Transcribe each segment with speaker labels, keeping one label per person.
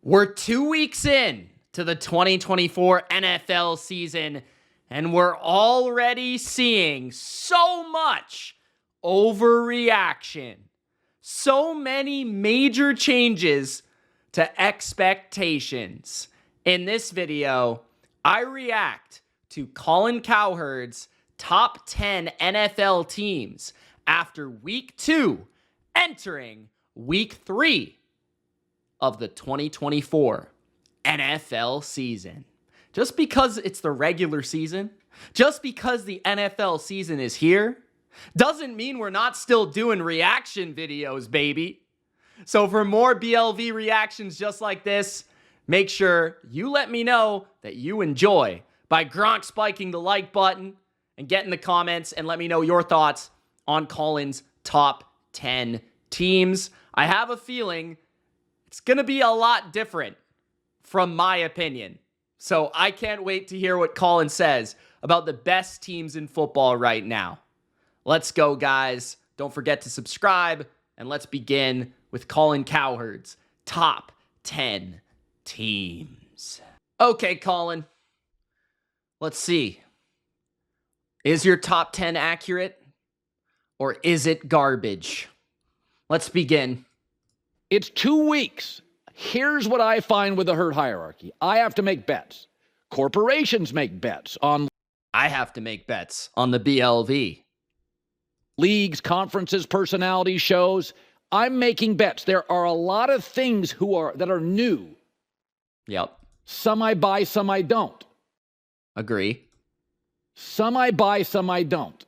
Speaker 1: We're 2 weeks in to the 2024 NFL season, and we're already seeing so much overreaction. So many major changes to expectations. In this video, I react to Colin Cowherd's top 10 NFL teams after week 2, entering week 3 of the 2024 NFL season. Just because it's the regular season, just because the NFL season is here, doesn't mean we're not still doing reaction videos, baby. So for more BLV reactions just like this, make sure you let me know that you enjoy by Gronk spiking the like button and get in the comments and let me know your thoughts on Colin's top 10 teams. I have a feeling it's going to be a lot different from my opinion. So I can't wait to hear what Colin says about the best teams in football right now. Let's go, guys. Don't forget to subscribe, and let's begin with Colin Cowherd's top 10 teams. Okay, Colin. Let's see. Is your top 10 accurate, or is it garbage? Let's begin.
Speaker 2: It's 2 weeks. Here's what I find with the herd hierarchy. I have to make bets. Corporations make bets on
Speaker 1: I have to make bets on the BLV.
Speaker 2: Leagues, conferences, personality shows. I'm making bets. There are a lot of things that are new.
Speaker 1: Yep.
Speaker 2: Some I buy, some I don't.
Speaker 1: Agree.
Speaker 2: Some I buy, some I don't.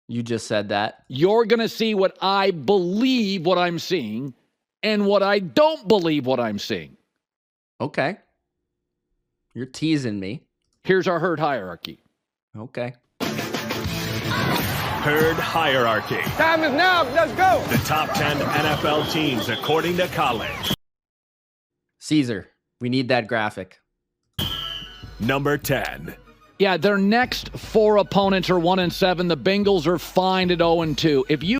Speaker 1: You just said that.
Speaker 2: You're going to see what I believe what I'm seeing and what I don't believe what I'm seeing.
Speaker 1: Okay. You're teasing me.
Speaker 2: Here's our herd hierarchy.
Speaker 1: Okay.
Speaker 3: Herd hierarchy.
Speaker 4: Time is now. Let's go.
Speaker 3: The top 10 NFL teams according to Colin.
Speaker 1: Caesar, we need that graphic.
Speaker 3: Number 10.
Speaker 2: Yeah, their next 4 opponents are 1-7. The Bengals are fine at 0-2.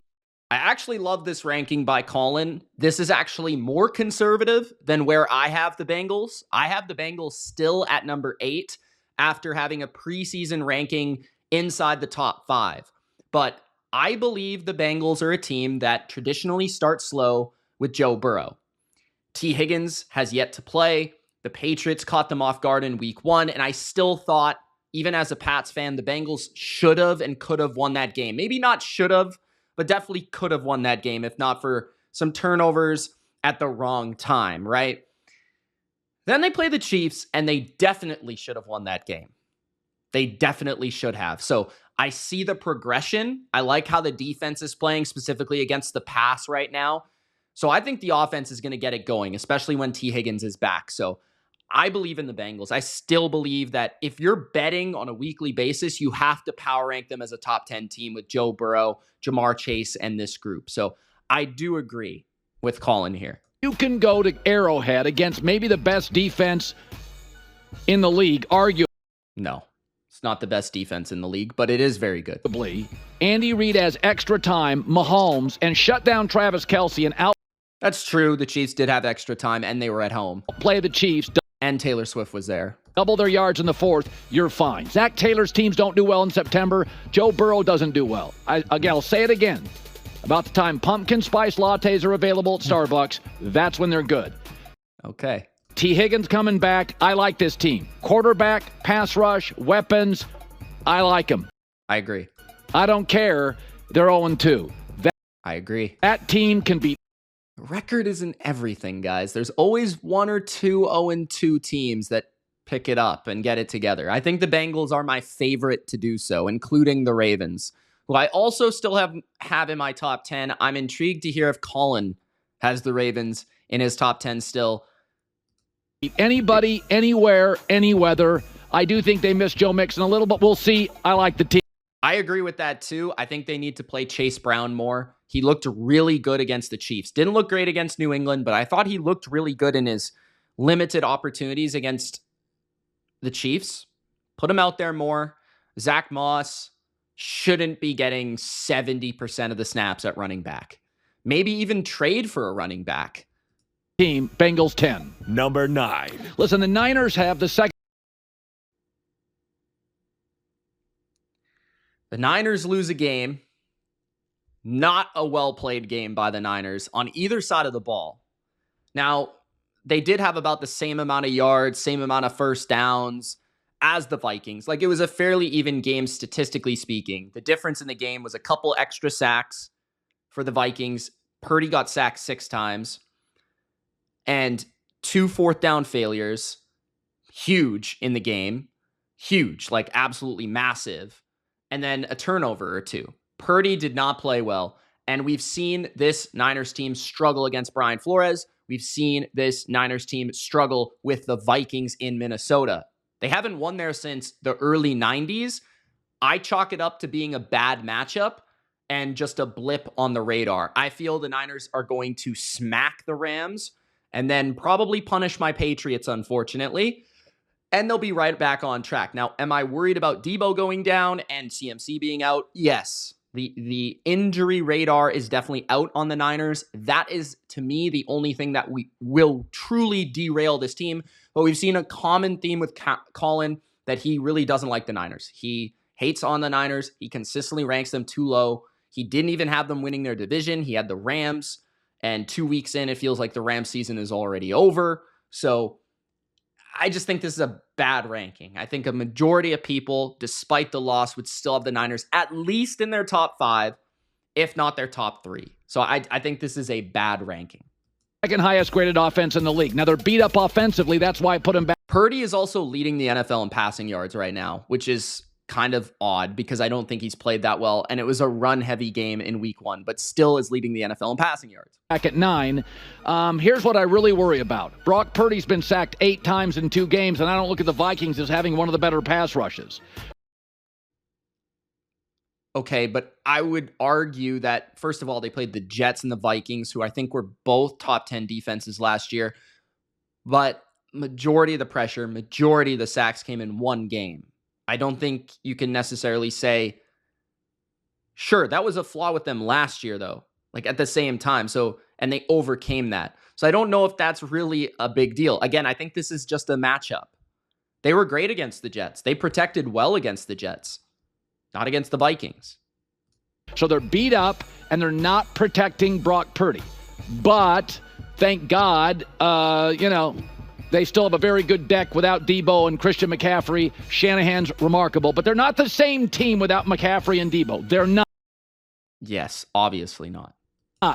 Speaker 1: I actually love this ranking by Colin. This is actually more conservative than where I have the Bengals. I have the Bengals still at number 8 after having a preseason ranking inside the top 5. But I believe the Bengals are a team that traditionally starts slow with Joe Burrow. T. Higgins has yet to play. The Patriots caught them off guard in week 1, and I still thought, even as a Pats fan, the Bengals should have and could have won that game. Maybe not should have, but definitely could have won that game if not for some turnovers at the wrong time, right? Then they play the Chiefs, and they definitely should have won that game. They definitely should have. So I see the progression. I like how the defense is playing, specifically against the pass right now. So I think the offense is going to get it going, especially when T. Higgins is back. So I believe in the Bengals. I still believe that if you're betting on a weekly basis, you have to power rank them as a top 10 team with Joe Burrow, Jamar Chase, and this group. So I do agree with Colin here.
Speaker 2: You can go to Arrowhead against maybe the best defense in the league, arguably.
Speaker 1: No, it's not the best defense in the league, but it is very good.
Speaker 2: Andy Reid has extra time, Mahomes, and shut down Travis Kelce and
Speaker 1: That's true. The Chiefs did have extra time, and they were at home.
Speaker 2: Play the Chiefs.
Speaker 1: And Taylor Swift was there.
Speaker 2: Double their yards in the 4th, you're fine. Zach Taylor's teams don't do well in September. Joe Burrow doesn't do well. I'll say it again. About the time pumpkin spice lattes are available at Starbucks, that's when they're good.
Speaker 1: Okay.
Speaker 2: T. Higgins coming back. I like this team. Quarterback, pass rush, weapons. I like them.
Speaker 1: I agree.
Speaker 2: I don't care. They're 0-2.
Speaker 1: I agree.
Speaker 2: That team can beat.
Speaker 1: Record isn't everything, guys. There's always 1 or 2 0-2 teams that pick it up and get it together. I think the Bengals are my favorite to do so, including the Ravens, who I also still have in my top 10. I'm intrigued to hear if Colin has the Ravens in his top 10 still.
Speaker 2: Anybody, anywhere, any weather. I do think they missed Joe Mixon a little, but we'll see. I like the team.
Speaker 1: I agree with that too. I think they need to play Chase Brown more. He looked really good against the Chiefs. Didn't look great against New England, but I thought he looked really good in his limited opportunities against the Chiefs. Put him out there more. Zach Moss shouldn't be getting 70% of the snaps at running back. Maybe even trade for a running back.
Speaker 2: team, Bengals 10.
Speaker 3: Number 9.
Speaker 2: Listen, the Niners have the second.
Speaker 1: The Niners lose a game. Not a well-played game by the Niners on either side of the ball. Now, they did have about the same amount of yards, same amount of first downs as the Vikings. Like, it was a fairly even game statistically speaking. The difference in the game was a couple extra sacks for the Vikings. Purdy got sacked 6 times. And 2 fourth down failures. Huge in the game. Huge, like absolutely massive. And then a turnover or 2. Purdy did not play well. And we've seen this Niners team struggle against Brian Flores. We've seen this Niners team struggle with the Vikings in Minnesota. They haven't won there since the early 90s. I chalk it up to being a bad matchup and just a blip on the radar. I feel the Niners are going to smack the Rams and then probably punish my Patriots, unfortunately. And they'll be right back on track. Now, am I worried about Debo going down and CMC being out? Yes. The injury radar is definitely out on the Niners. That is, to me, the only thing that we will truly derail this team. But we've seen a common theme with Colin that he really doesn't like the Niners. He hates on the Niners. He consistently ranks them too low. He didn't even have them winning their division. He had the Rams. And 2 weeks in, it feels like the Rams season is already over. So I just think this is a bad ranking. I think a majority of people, despite the loss, would still have the Niners at least in their top 5, if not their top 3. So I think this is a bad ranking.
Speaker 2: Second highest graded offense in the league. Now, they're beat up offensively. That's why I put them back.
Speaker 1: Purdy is also leading the NFL in passing yards right now, which is kind of odd because I don't think he's played that well. And it was a run-heavy game in week 1, but still is leading the NFL in passing yards.
Speaker 2: Back at 9. Here's what I really worry about. Brock Purdy's been sacked 8 times in 2 games, and I don't look at the Vikings as having one of the better pass rushes.
Speaker 1: Okay, but I would argue that, first of all, they played the Jets and the Vikings, who I think were both top 10 defenses last year. But majority of the pressure, majority of the sacks came in 1 game. I don't think you can necessarily say, sure, that was a flaw with them last year, though, like at the same time. So, and they overcame that. So I don't know if that's really a big deal. Again, I think this is just a matchup. They were great against the Jets. They protected well against the Jets, not against the Vikings.
Speaker 2: So they're beat up and they're not protecting Brock Purdy. But thank God, they still have a very good deck without Debo and Christian McCaffrey. Shanahan's remarkable, but they're not the same team without McCaffrey and Debo. They're not.
Speaker 1: Yes, obviously not.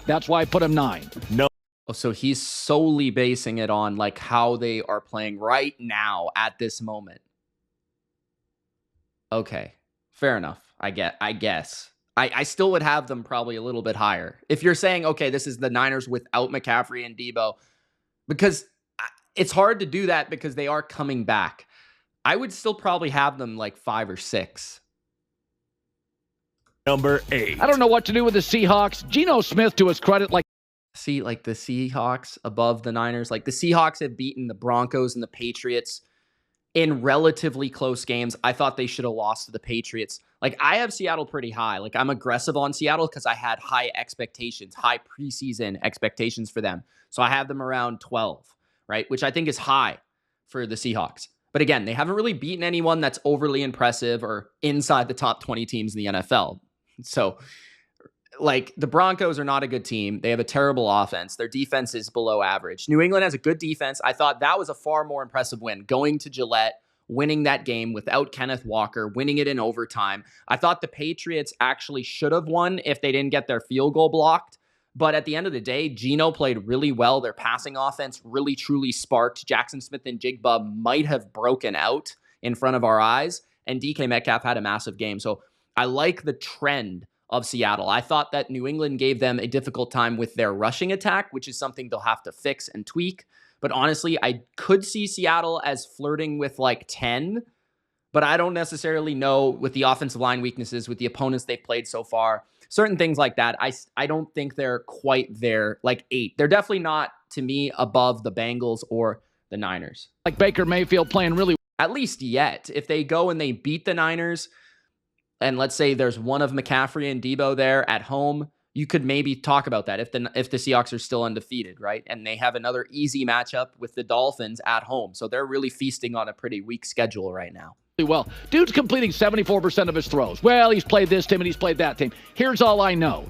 Speaker 2: That's why I put him 9.
Speaker 3: No.
Speaker 1: Oh, so he's solely basing it on like how they are playing right now at this moment. Okay, fair enough. I guess. I still would have them probably a little bit higher. If you're saying, okay, this is the Niners without McCaffrey and Debo, because it's hard to do that because they are coming back. I would still probably have them like 5 or 6.
Speaker 3: Number 8.
Speaker 2: I don't know what to do with the Seahawks. Geno Smith, to his credit,
Speaker 1: See, like the Seahawks above the Niners. Like the Seahawks have beaten the Broncos and the Patriots in relatively close games. I thought they should have lost to the Patriots. Like I have Seattle pretty high. Like I'm aggressive on Seattle because I had high expectations, high preseason expectations for them. So I have them around 12, right? Which I think is high for the Seahawks. But again, they haven't really beaten anyone that's overly impressive or inside the top 20 teams in the NFL. So like the Broncos are not a good team. They have a terrible offense. Their defense is below average. New England has a good defense. I thought that was a far more impressive win. Going to Gillette, winning that game without Kenneth Walker, winning it in overtime. I thought the Patriots actually should have won if they didn't get their field goal blocked. But at the end of the day, Geno played really well. Their passing offense really, truly sparked. Jackson Smith and Jigba might have broken out in front of our eyes. And DK Metcalf had a massive game. So I like the trend of Seattle. I thought that New England gave them a difficult time with their rushing attack, which is something they'll have to fix and tweak. But honestly, I could see Seattle as flirting with like 10, but I don't necessarily know with the offensive line weaknesses, with the opponents they've played so far, certain things like that. I don't think they're quite there, like 8. They're definitely not, to me, above the Bengals or the Niners.
Speaker 2: like Baker Mayfield playing really
Speaker 1: At least yet. If they go and they beat the Niners, and let's say there's one of McCaffrey and Debo there at home, you could maybe talk about that if the Seahawks are still undefeated, right? And they have another easy matchup with the Dolphins at home. So they're really feasting on a pretty weak schedule right now.
Speaker 2: Well, dude's completing 74% of his throws. Well, he's played this team and he's played that team. Here's all I know.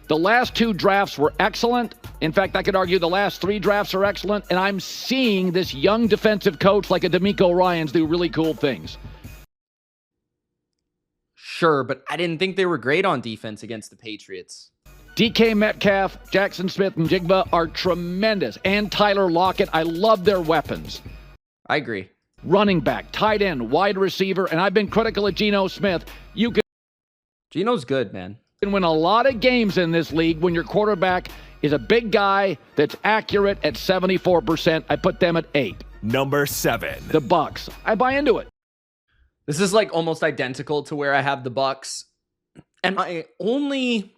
Speaker 2: The last 2 drafts were excellent. In fact, I could argue the last 3 drafts are excellent. And I'm seeing this young defensive coach like a D'Amico Ryans do really cool things.
Speaker 1: Sure, but I didn't think they were great on defense against the Patriots.
Speaker 2: DK Metcalf, Jackson Smith, and Jigba are tremendous. And Tyler Lockett. I love their weapons.
Speaker 1: I agree.
Speaker 2: Running back, tight end, wide receiver, and I've been critical of Geno Smith.
Speaker 1: Geno's good, man.
Speaker 2: You can win a lot of games in this league when your quarterback is a big guy that's accurate at 74%. I put them at 8.
Speaker 3: Number 7.
Speaker 2: The Bucs. I buy into it.
Speaker 1: This is like almost identical to where I have the Bucs. And my only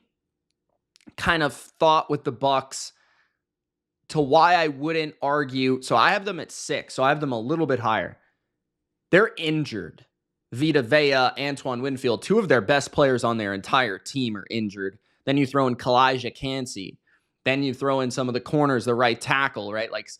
Speaker 1: kind of thought with the Bucs to why I wouldn't argue. So I have them at 6. So I have them a little bit higher. They're injured. Vita Vea, Antoine Winfield, 2 of their best players on their entire team are injured. Then you throw in Kalijah Kancey. Then you throw in some of the corners, the right tackle, right? Like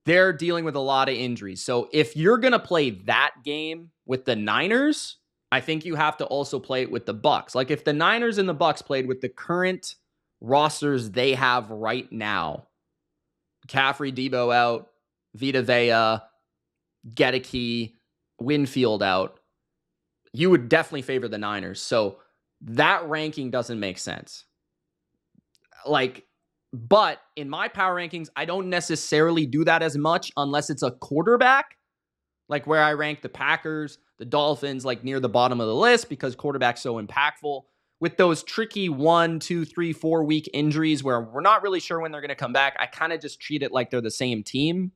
Speaker 1: they're dealing with a lot of injuries. So if you're going to play that game with the Niners, I think you have to also play it with the Bucs. Like if the Niners and the Bucs played with the current rosters they have right now, McCaffrey, Debo out, Vita Vea, Gedeke, Winfield out, you would definitely favor the Niners. So that ranking doesn't make sense. But in my power rankings, I don't necessarily do that as much unless it's a quarterback, like where I rank the Packers, the Dolphins, like near the bottom of the list because quarterback's so impactful. With those tricky 1, 2, 3, 4 week injuries where we're not really sure when they're going to come back, I kind of just treat it like they're the same team.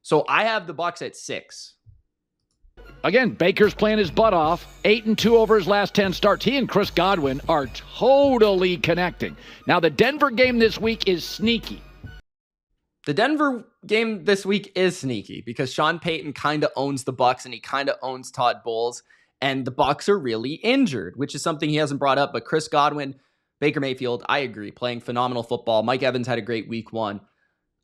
Speaker 1: So I have the Bucs at 6.
Speaker 2: Again, Baker's playing his butt off. 8-2 over his last 10 starts. He and Chris Godwin are totally connecting. Now, the Denver game this week is sneaky.
Speaker 1: The Denver game this week is sneaky because Sean Payton kind of owns the Bucs and he kind of owns Todd Bowles. And the Bucs are really injured, which is something he hasn't brought up. But Chris Godwin, Baker Mayfield, I agree, playing phenomenal football. Mike Evans had a great week 1.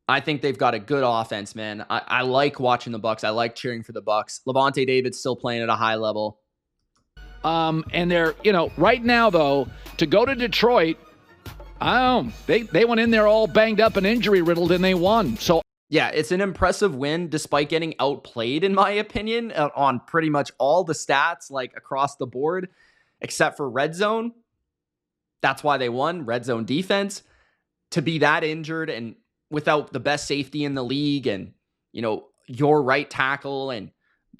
Speaker 1: I think they've got a good offense, man. I like watching the Bucs. I like cheering for the Bucs. Levante David's still playing at a high level.
Speaker 2: And they're, right now, though, to go to Detroit, they went in there all banged up and injury riddled, and they won. So
Speaker 1: yeah, it's an impressive win despite getting outplayed, in my opinion, on pretty much all the stats, like across the board, except for red zone. That's why they won. Red zone defense. To be that injured and without the best safety in the league and, your right tackle and,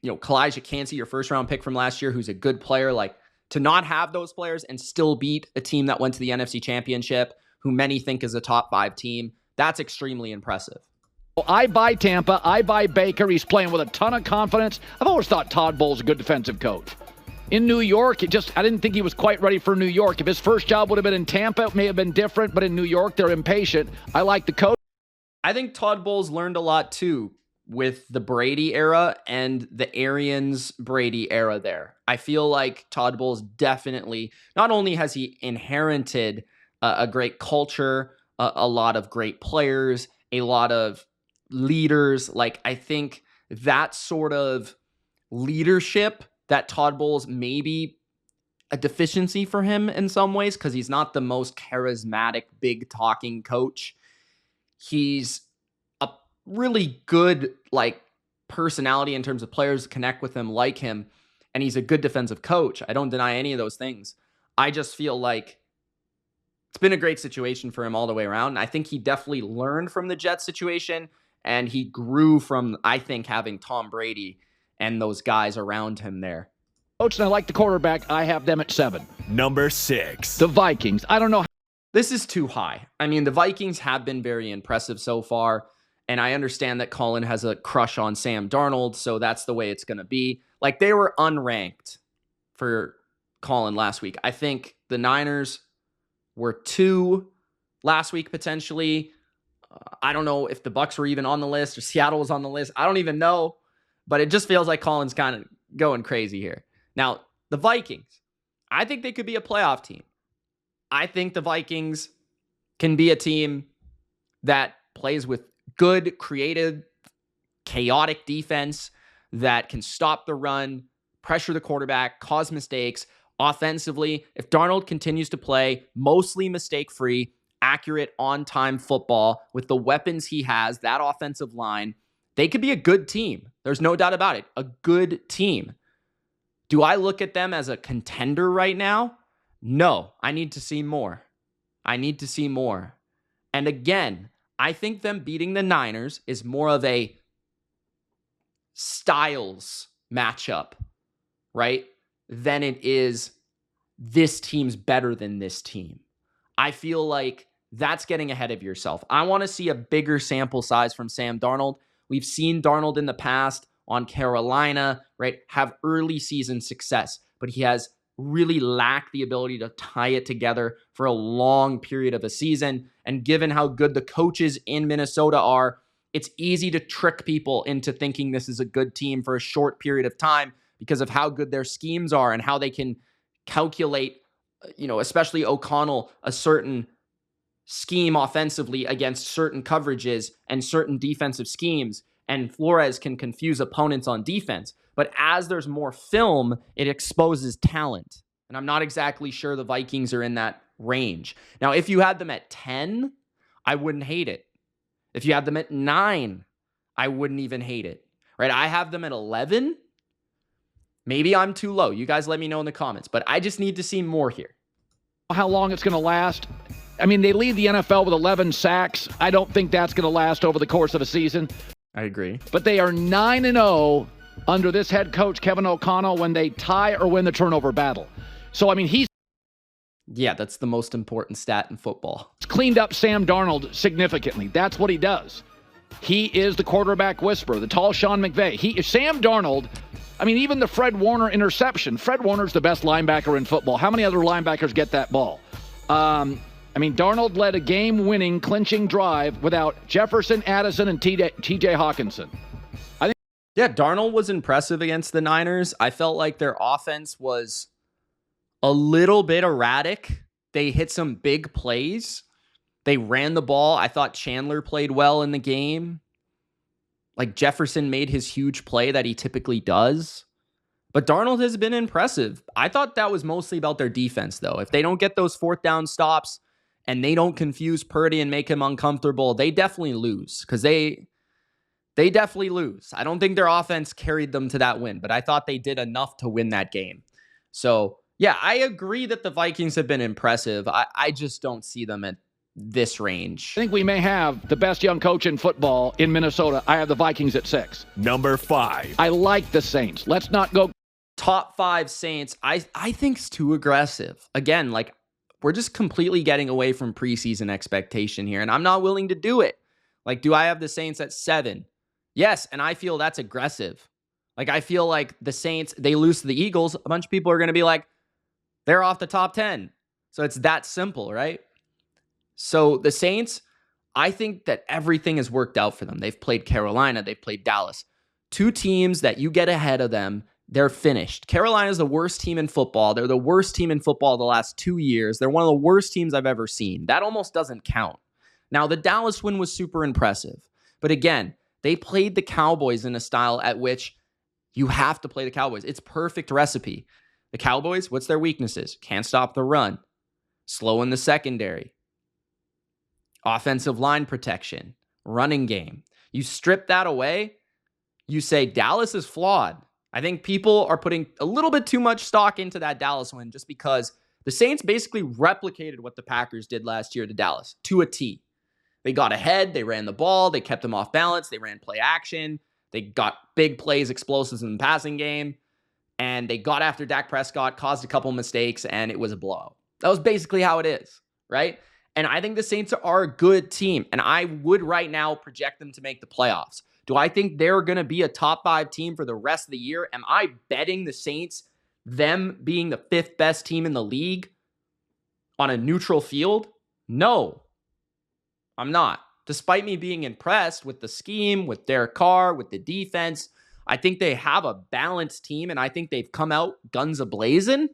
Speaker 1: Kalijah Kancey, your first round pick from last year, who's a good player, like to not have those players and still beat a team that went to the NFC Championship, who many think is a top 5 team, that's extremely impressive.
Speaker 2: I buy Tampa. I buy Baker. He's playing with a ton of confidence. I've always thought Todd Bowles is a good defensive coach. In New York, I didn't think he was quite ready for New York. If his first job would have been in Tampa, it may have been different, but in New York, they're impatient. I like the coach.
Speaker 1: I think Todd Bowles learned a lot too with the Brady era and the Arians Brady era there. I feel like Todd Bowles definitely, not only has he inherited a great culture, a lot of great players, a lot of leaders, like I think that sort of leadership that Todd Bowles maybe a deficiency for him in some ways because he's not the most charismatic, big talking coach. He's a really good personality in terms of players connect with him, like him, and he's a good defensive coach. I don't deny any of those things. I just feel like it's been a great situation for him all the way around. And I think he definitely learned from the Jets situation, and he grew from, I think, having Tom Brady and those guys around him there.
Speaker 2: Coach, and I like the quarterback. I have them at 7.
Speaker 3: Number 6.
Speaker 2: The Vikings. I don't know.
Speaker 1: This is too high. I mean, the Vikings have been very impressive so far, and I understand that Colin has a crush on Sam Darnold, so that's the way it's going to be. Like, they were unranked for Colin last week. I think the Niners were 2 last week, potentially. I don't know if the Bucs were even on the list or Seattle was on the list. I don't even know, but it just feels like Colin's kind of going crazy here. Now, the Vikings, I think they could be a playoff team. I think the Vikings can be a team that plays with good, creative, chaotic defense that can stop the run, pressure the quarterback, cause mistakes. Offensively, if Darnold continues to play mostly mistake-free, accurate, on-time football with the weapons he has, that offensive line, they could be a good team. There's no doubt about it. A good team. Do I look at them as a contender right now? No, I need to see more. I need to see more. And again, I think them beating the Niners is more of a styles matchup, right? Than it is this team's better than this team. I feel like that's getting ahead of yourself. I want to see a bigger sample size from Sam Darnold. We've seen Darnold in the past on Carolina, right, have early season success, but he has really lacked the ability to tie it together for a long period of a season. And given how good the coaches in Minnesota are, it's easy to trick people into thinking this is a good team for a short period of time because of how good their schemes are and how they can calculate, especially O'Connell, a certain scheme offensively against certain coverages and certain defensive schemes. And Flores can confuse opponents on defense. But as there's more film, it exposes talent. And I'm not exactly sure the Vikings are in that range. Now, if you had them at 10, I wouldn't hate it. If you had them at 9, I wouldn't even hate it. Right? I have them at 11. Maybe I'm too low. You guys let me know in the comments. But I just need to see more here.
Speaker 2: How long it's going to last? I mean, they lead the NFL with 11 sacks. I don't think that's going to last over the course of a season.
Speaker 1: I agree.
Speaker 2: But they are 9-0 under this head coach, Kevin O'Connell, when they tie or win the turnover battle. So, I mean,
Speaker 1: Yeah, that's the most important stat in football.
Speaker 2: He's cleaned up Sam Darnold significantly. That's what he does. He is the quarterback whisperer, the tall Sean McVay. Sam Darnold, I mean, even the Fred Warner interception. Fred Warner's the best linebacker in football. How many other linebackers get that ball? I mean, Darnold led a game-winning, clinching drive without Jefferson, Addison, and T.J. Hawkinson.
Speaker 1: Yeah, Darnold was impressive against the Niners. I felt like their offense was a little bit erratic. They hit some big plays. They ran the ball. I thought Chandler played well in the game. Like Jefferson made his huge play that he typically does. But Darnold has been impressive. I thought that was mostly about their defense, though. If they don't get those fourth down stops and they don't confuse Purdy and make him uncomfortable, they definitely lose because they definitely lose. I don't think their offense carried them to that win, but I thought they did enough to win that game. So, yeah, I agree that the Vikings have been impressive. I just don't see them at this range.
Speaker 2: I think we may have the best young coach in football in Minnesota. I have the Vikings at 6.
Speaker 3: Number 5.
Speaker 2: I like the Saints. Let's not go.
Speaker 1: Top 5 Saints, I think it's too aggressive. Again, like, we're just completely getting away from preseason expectation here, and I'm not willing to do it. Like, do I have the Saints at 7? Yes, and I feel that's aggressive. Like, I feel like the Saints, they lose to the Eagles, a bunch of people are going to be like, they're off the top 10. So it's that simple, right? So the Saints, I think that everything has worked out for them. They've played Carolina, they've played Dallas. 2 teams that you get ahead of them, they're finished. Carolina's the worst team in football. They're the worst team in football the last 2 years. They're one of the worst teams I've ever seen. That almost doesn't count. Now, the Dallas win was super impressive. But again, they played the Cowboys in a style at which you have to play the Cowboys. It's perfect recipe. The Cowboys, what's their weaknesses? Can't stop the run. Slow in the secondary. Offensive line protection. Running game. You strip that away, you say Dallas is flawed. I think people are putting a little bit too much stock into that Dallas win just because the Saints basically replicated what the Packers did last year to Dallas to a T. They got ahead, they ran the ball, they kept them off balance, they ran play action, they got big plays, explosives in the passing game, and they got after Dak Prescott, caused a couple mistakes, and it was a blowout. That was basically how it is, right? And I think the Saints are a good team, and I would right now project them to make the playoffs. Do I think they're going to be a top 5 team for the rest of the year? Am I betting the Saints, them being the 5th best team in the league on a neutral field? No, I'm not. Despite me being impressed with the scheme, with Derek Carr, with the defense, I think they have a balanced team, and I think they've come out guns a-blazing.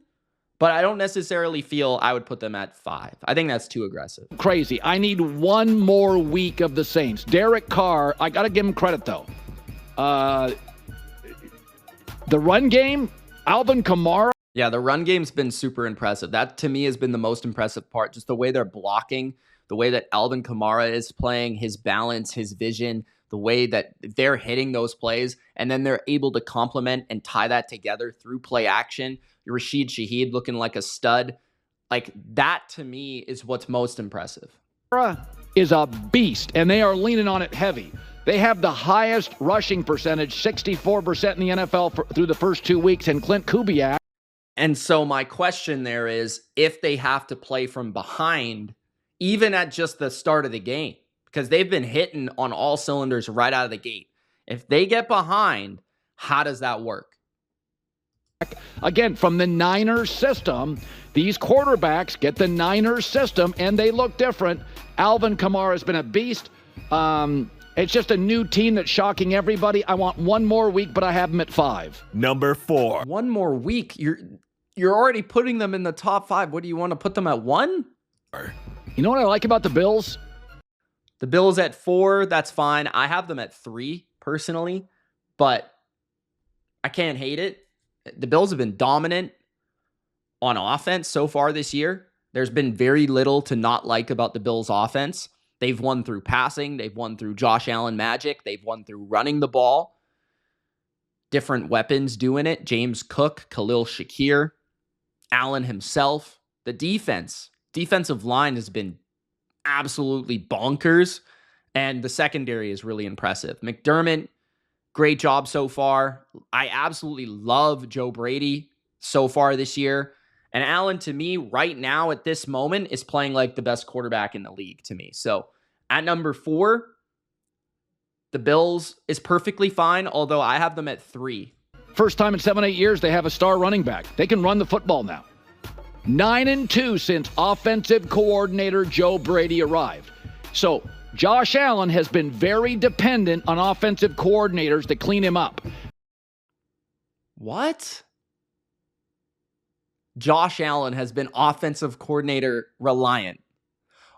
Speaker 1: But I don't necessarily feel I would put them at 5. I think that's too aggressive.
Speaker 2: Crazy. I need one more week of the Saints. Derek Carr, I got to give him credit, though. The run game, Alvin Kamara.
Speaker 1: Yeah, the run game's been super impressive. That, to me, has been the most impressive part. Just the way they're blocking, the way that Alvin Kamara is playing, his balance, his vision, the way that they're hitting those plays, and then they're able to complement and tie that together through play action. Rashid Shaheed looking like a stud. Like, that, to me, is what's most impressive.
Speaker 2: Is a beast, and they are leaning on it heavy. They have the highest rushing percentage, 64% in the NFL through the first 2 weeks, and Clint Kubiak.
Speaker 1: And so my question there is, if they have to play from behind, even at just the start of the game, because they've been hitting on all cylinders right out of the gate. If they get behind, how does that work?
Speaker 2: Again, from the Niners system, these quarterbacks get the Niners system, and they look different. Alvin Kamara has been a beast. It's just a new team that's shocking everybody. I want one more week, but I have them at 5.
Speaker 3: Number 4.
Speaker 1: One more week? You're already putting them in the top 5. What do you want to put them at 1?
Speaker 2: You know what I like about the Bills?
Speaker 1: The Bills at 4, that's fine. I have them at 3, personally, but I can't hate it. The Bills have been dominant on offense so far this year. There's been very little to not like about the Bills' offense. They've won through passing. They've won through Josh Allen magic. They've won through running the ball. Different weapons doing it. James Cook, Khalil Shakir, Allen himself. The defensive line has been absolutely bonkers, and the secondary is really impressive. McDermott, great job so far. I absolutely love Joe Brady so far this year. And Allen, to me, right now at this moment, is playing like the best quarterback in the league to me. So at number 4, the Bills is perfectly fine, although I have them at 3.
Speaker 2: First time in 7-8 years they have a star running back. They can run the football now. 9-2 since offensive coordinator Joe Brady arrived. So Josh Allen has been very dependent on offensive coordinators to clean him up.
Speaker 1: What? Josh Allen has been offensive coordinator reliant.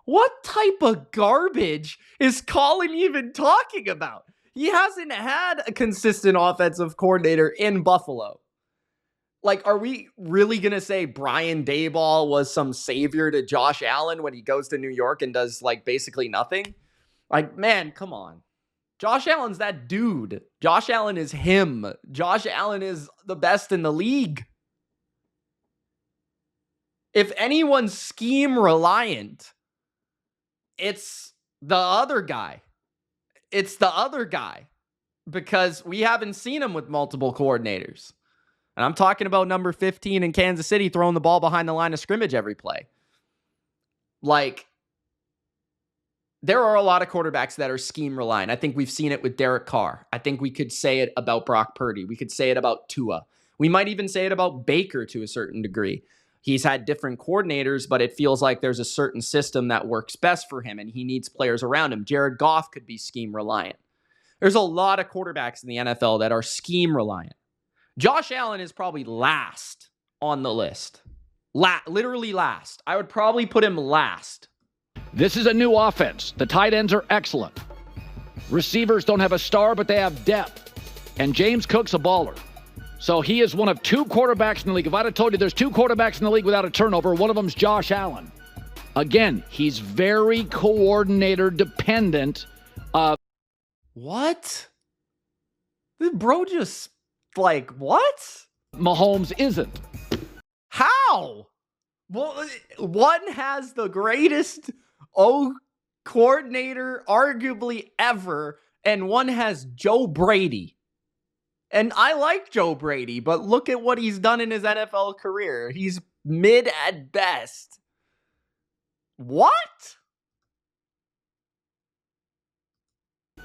Speaker 1: What type of garbage is Colin even talking about? He hasn't had a consistent offensive coordinator in Buffalo. Like, are we really going to say Brian Daboll was some savior to Josh Allen when he goes to New York and does, like, basically nothing? Like, man, come on. Josh Allen's that dude. Josh Allen is him. Josh Allen is the best in the league. If anyone's scheme reliant, it's the other guy. It's the other guy. Because we haven't seen him with multiple coordinators. And I'm talking about number 15 in Kansas City throwing the ball behind the line of scrimmage every play. Like, there are a lot of quarterbacks that are scheme reliant. I think we've seen it with Derek Carr. I think we could say it about Brock Purdy. We could say it about Tua. We might even say it about Baker to a certain degree. He's had different coordinators, but it feels like there's a certain system that works best for him, and he needs players around him. Jared Goff could be scheme reliant. There's a lot of quarterbacks in the NFL that are scheme reliant. Josh Allen is probably last on the list. Literally last. I would probably put him last.
Speaker 2: This is a new offense. The tight ends are excellent. Receivers don't have a star, but they have depth. And James Cook's a baller. So he is one of 2 quarterbacks in the league. If I'd have told you there's 2 quarterbacks in the league without a turnover, one of them's Josh Allen. Again, he's very coordinator dependent.
Speaker 1: What? The bro just, like, what?
Speaker 2: Mahomes isn't.
Speaker 1: How? Well, one has the greatest coordinator arguably ever, and one has Joe Brady. And I like Joe Brady, but look at what he's done in his NFL career. He's mid at best. What?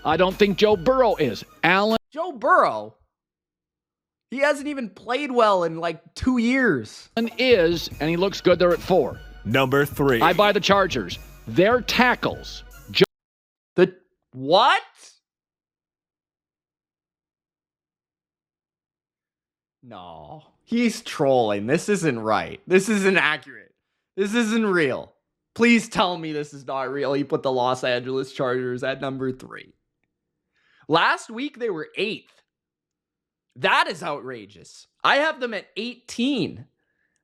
Speaker 2: I don't think Joe Burrow is. Allen.
Speaker 1: Joe Burrow? He hasn't even played well in like 2 years.
Speaker 2: Is, and he looks good there at 4.
Speaker 3: Number 3.
Speaker 2: I buy the Chargers. Their tackles.
Speaker 1: The what? No, he's trolling. This isn't right. This isn't accurate. This isn't real. Please tell me this is not real. He put the Los Angeles Chargers at number 3. Last week, they were 8th. That is outrageous. I have them at 18.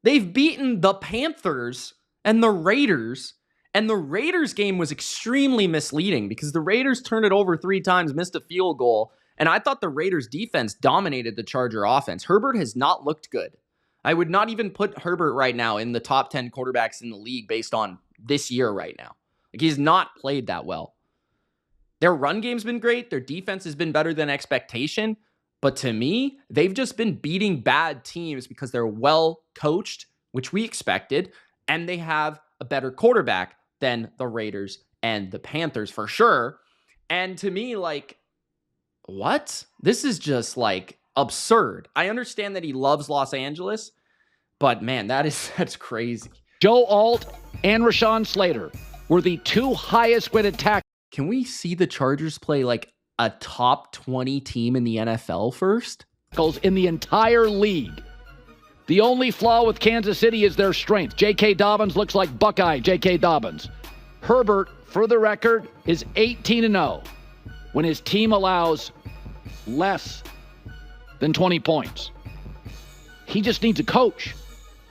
Speaker 1: They've beaten the Panthers and the Raiders. And the Raiders game was extremely misleading because the Raiders turned it over 3 times, missed a field goal. And I thought the Raiders defense dominated the Charger offense. Herbert has not looked good. I would not even put Herbert right now in the top 10 quarterbacks in the league based on this year right now. Like, he's not played that well. Their run game's been great. Their defense has been better than expectation. But to me, they've just been beating bad teams because they're well coached, which we expected, and they have a better quarterback than the Raiders and the Panthers for sure. And to me, like, what? This is just like absurd. I understand that he loves Los Angeles, but man, that's crazy.
Speaker 2: Joe Alt and Rashawn Slater were the 2 highest weighted tackles.
Speaker 1: Can we see the Chargers play like a top 20 team in the NFL first?
Speaker 2: In the entire league. The only flaw with Kansas City is their strength. J.K. Dobbins looks like Buckeye J.K. Dobbins. Herbert, for the record, is 18-0 when his team allows less than 20 points. He just needs a coach.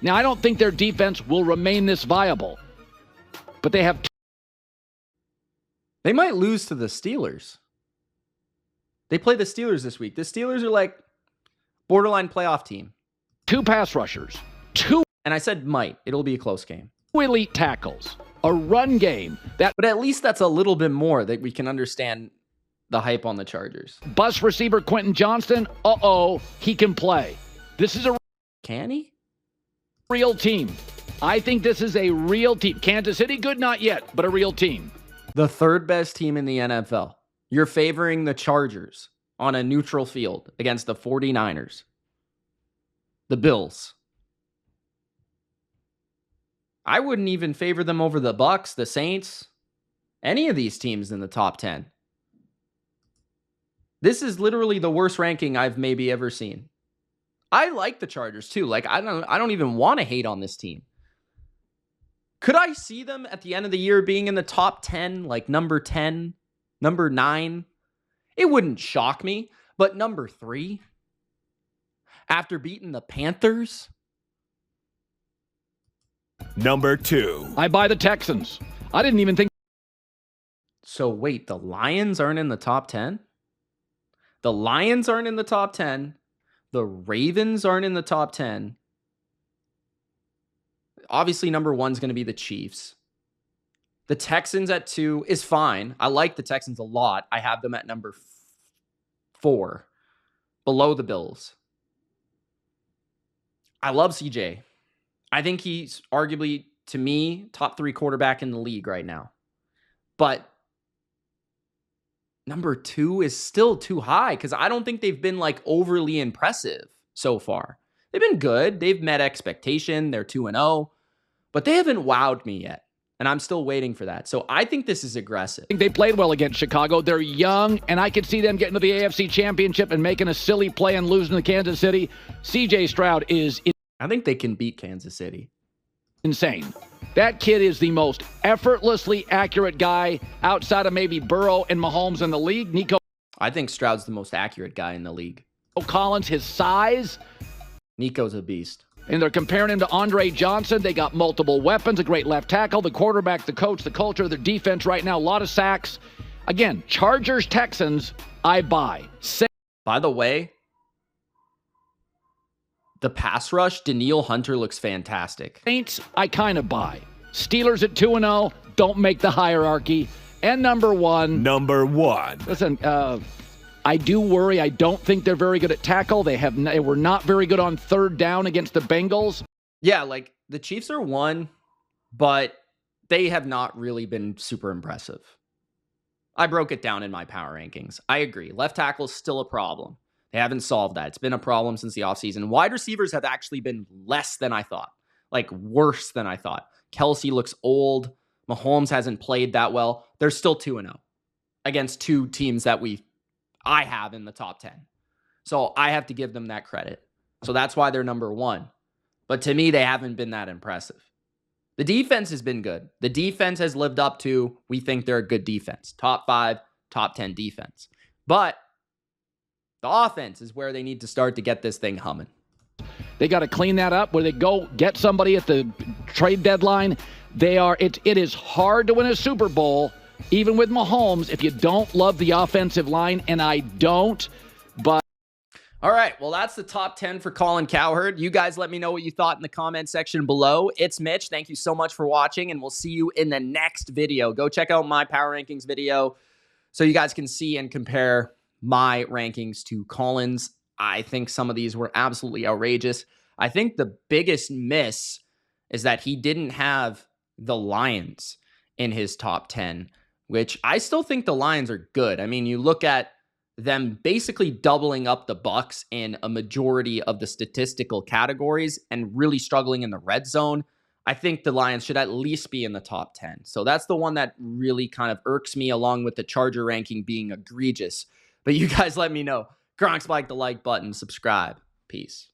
Speaker 2: Now, I don't think their defense will remain this viable, but they have...
Speaker 1: They might lose to the Steelers. They play the Steelers this week. The Steelers are like borderline playoff team.
Speaker 2: 2 pass rushers, 2...
Speaker 1: And I said might. It'll be a close game.
Speaker 2: elite tackles, a run game that...
Speaker 1: But at least that's a little bit more that we can understand the hype on the Chargers.
Speaker 2: Bus receiver Quentin Johnston, he can play. This is a...
Speaker 1: Can he?
Speaker 2: Real team. I think this is a real team. Kansas City, good, not yet, but a real team.
Speaker 1: The 3rd best team in the NFL. You're favoring the Chargers on a neutral field against the 49ers. The Bills. I wouldn't even favor them over the Bucks, the Saints, any of these teams in the top 10. This is literally the worst ranking I've maybe ever seen. I like the Chargers too. Like, I don't even want to hate on this team. Could I see them at the end of the year being in the top 10, like number 10, number 9? It wouldn't shock me, but number 3 after beating the Panthers?
Speaker 3: Number 2.
Speaker 2: I buy the Texans. I didn't even think...
Speaker 1: So wait, the Lions aren't in the top 10? The Lions aren't in the top 10. The Ravens aren't in the top 10. Obviously, number 1 is going to be the Chiefs. The Texans at 2 is fine. I like the Texans a lot. I have them at number 4, below the Bills. I love CJ. I think he's arguably, to me, top 3 quarterback in the league right now. But number 2 is still too high because I don't think they've been like overly impressive so far. They've been good. They've met expectation. They're 2-0, but they haven't wowed me yet. And I'm still waiting for that. So I think this is aggressive.
Speaker 2: I think they played well against Chicago. They're young, and I could see them getting to the AFC Championship and making a silly play and losing to Kansas City. CJ Stroud is...
Speaker 1: I think they can beat Kansas City.
Speaker 2: Insane. That kid is the most effortlessly accurate guy outside of maybe Burrow and Mahomes in the league. Nico...
Speaker 1: I think Stroud's the most accurate guy in the league.
Speaker 2: Collins, his size...
Speaker 1: Nico's a beast.
Speaker 2: And they're comparing him to Andre Johnson. They got multiple weapons, a great left tackle, the quarterback, the coach, the culture, their defense right now, a lot of sacks. Again, Chargers, Texans, I buy.
Speaker 1: By the way, the pass rush, Danielle Hunter looks fantastic.
Speaker 2: Saints, I kind of buy. Steelers at 2-0, don't make the hierarchy. And number 1.
Speaker 3: Number 1.
Speaker 2: Listen, I do worry. I don't think they're very good at tackle. They were not very good on 3rd down against the Bengals.
Speaker 1: Yeah, like the Chiefs are 1, but they have not really been super impressive. I broke it down in my power rankings. I agree. Left tackle is still a problem. They haven't solved that. It's been a problem since the offseason. Wide receivers have actually been less than I thought, like worse than I thought. Kelsey looks old. Mahomes hasn't played that well. They're still 2-0 against 2 teams that I have in the top 10. So I have to give them that credit. So that's why they're number 1. But to me, they haven't been that impressive. The defense has been good. The defense has lived up to, we think they're a good defense. Top 5, top 10 defense. But the offense is where they need to start to get this thing humming.
Speaker 2: They got to clean that up where they go get somebody at the trade deadline. It is hard to win a Super Bowl, even with Mahomes, if you don't love the offensive line, and I don't, but.
Speaker 1: All right, well, that's the top 10 for Colin Cowherd. You guys let me know what you thought in the comment section below. It's Mitch. Thank you so much for watching, and we'll see you in the next video. Go check out my Power Rankings video so you guys can see and compare my rankings to Colin's. I think some of these were absolutely outrageous. I think the biggest miss is that he didn't have the Lions in his top 10, which I still think the Lions are good. I mean, you look at them basically doubling up the Bucs in a majority of the statistical categories and really struggling in the red zone. I think the Lions should at least be in the top 10. So that's the one that really kind of irks me, along with the Charger ranking being egregious. But you guys let me know. Gronk's like the like button, subscribe. Peace.